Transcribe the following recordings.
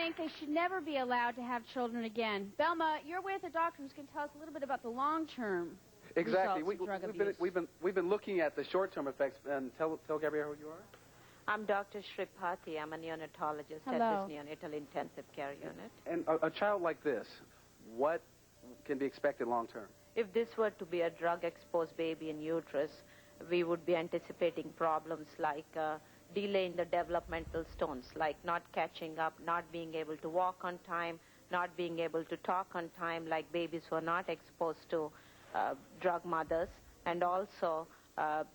think they should never be allowed to have children again. Belma, you're with a doctor who's going to tell us a little bit about the long-term Exactly. results of drug abuse. We've been looking at the short-term effects. And tell Gabrielle who you are. I'm Dr. Shripati. I'm a neonatologist at this neonatal intensive care unit. And a child like this, what can be expected long-term? If this were to be a drug-exposed baby in uterus, we would be anticipating problems like delay in the developmental stones, like not catching up, not being able to walk on time, not being able to talk on time, like babies who are not exposed to drug mothers, and also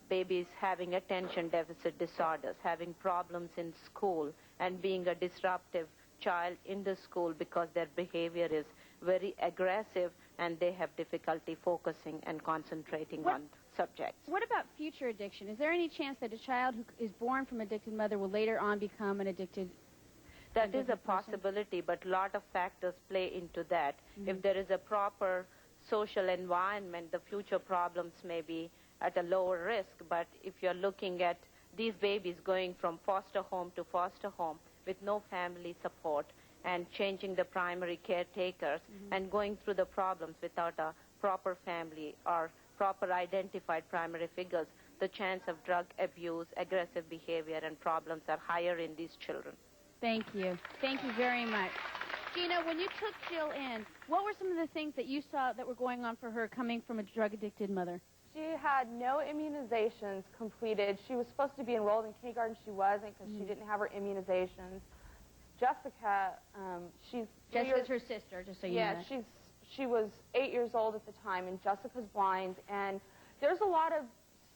babies having attention deficit disorders, having problems in school, and being a disruptive child in the school because their behavior is very aggressive and they have difficulty focusing and concentrating on subjects. What about future addiction? Is there any chance that a child who is born from an addicted mother will later on become an addicted That is a possibility, but a lot of factors play into that. If there is a proper social environment, the future problems may be at a lower risk. But if you're looking at these babies going from foster home to foster home with no family support and changing the primary caretakers and going through the problems without a proper family or proper identified primary figures, the chance of drug abuse, aggressive behavior, and problems are higher in these children. Thank you. Thank you very much. Gina, when you took Jill in, what were some of the things that you saw that were going on for her coming from a drug-addicted mother? She had no immunizations completed. She was supposed to be enrolled in kindergarten. She wasn't because she didn't have her immunizations. Jessica, Jessica's her sister, just so you know. Yeah, she was 8 years old at the time, and Jessica's blind. And there's a lot of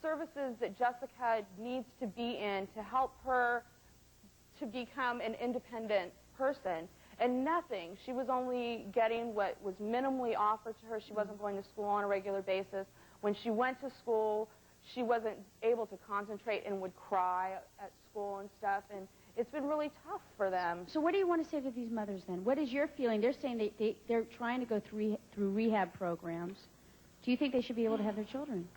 services that Jessica needs to be in to help her to become an independent person. And nothing. She was only getting what was minimally offered to her. She wasn't going to school on a regular basis. When she went to school, she wasn't able to concentrate and would cry at school and stuff. And it's been really tough for them. So what do you want to say to these mothers then? What is your feeling? They're saying they're trying to go through rehab programs. Do you think they should be able to have their children?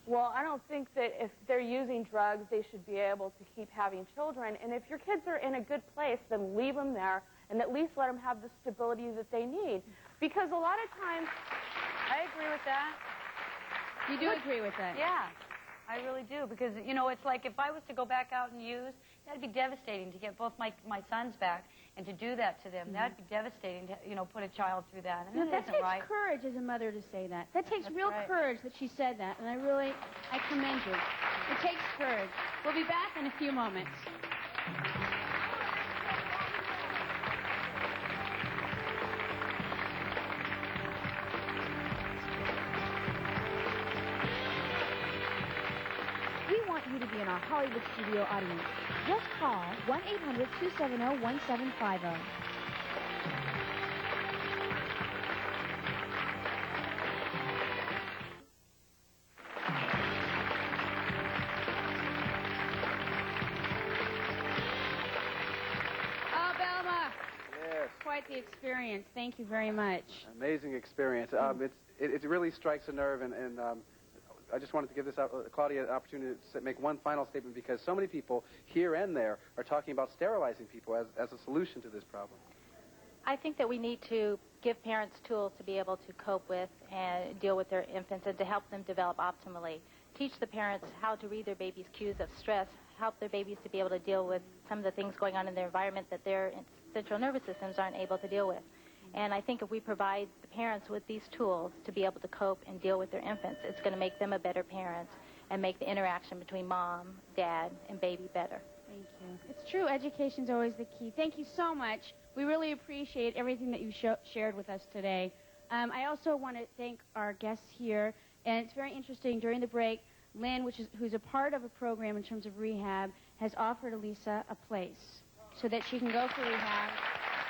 Well, I don't think that if they're using drugs, they should be able to keep having children. And if your kids are in a good place, then leave them there and at least let them have the stability that they need. Because a lot of times... I agree with that. You do agree with that? Yeah, I really do. Because, you know, it's like if I was to go back out and use, that'd be devastating to get both my sons back. And to do that to them, that'd be devastating to, you know, put a child through that. And that takes courage as a mother to say that. That takes real courage that she said that, and I commend you. It takes courage. We'll be back in a few moments. We want you to be in our Hollywood studio audience. Just call 1-800-270-1750. Quite the experience. Thank you very much. Amazing experience. It really strikes a nerve, and I just wanted to give Claudia an opportunity to make one final statement, because so many people here and there are talking about sterilizing people as a solution to this problem. I think that we need to give parents tools to be able to cope with and deal with their infants and to help them develop optimally. Teach the parents how to read their baby's cues of stress, help their babies to be able to deal with some of the things going on in their environment that their central nervous systems aren't able to deal with. And I think if we provide the parents with these tools to be able to cope and deal with their infants, it's going to make them a better parent and make the interaction between mom, dad, and baby better. Thank you. It's true. Education's always the key. Thank you so much. We really appreciate everything that you shared with us today. I also want to thank our guests here. And it's very interesting. During the break, Lynn, who's a part of a program in terms of rehab, has offered Elisa a place so that she can go for rehab.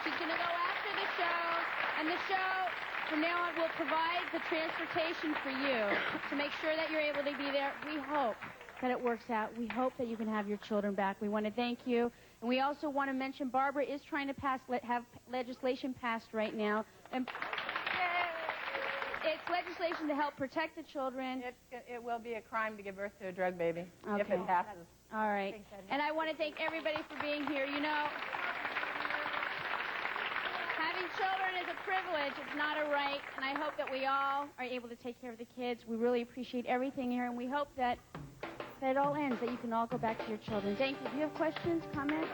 She's going to go after the show, and the show from now on will provide the transportation for you to make sure that you're able to be there. We hope that it works out. We hope that you can have your children back. We want to thank you. And we also want to mention Barbara is trying to have legislation passed right now. And it's legislation to help protect the children. It will be a crime to give birth to a drug baby if Okay. it passes. All right. And I want to thank everybody for being here. You know, children is a privilege. It's not a right. And I hope that we all are able to take care of the kids. We really appreciate everything here, and we hope that it all ends, that you can all go back to your children. Thank you. Do you have questions, comments?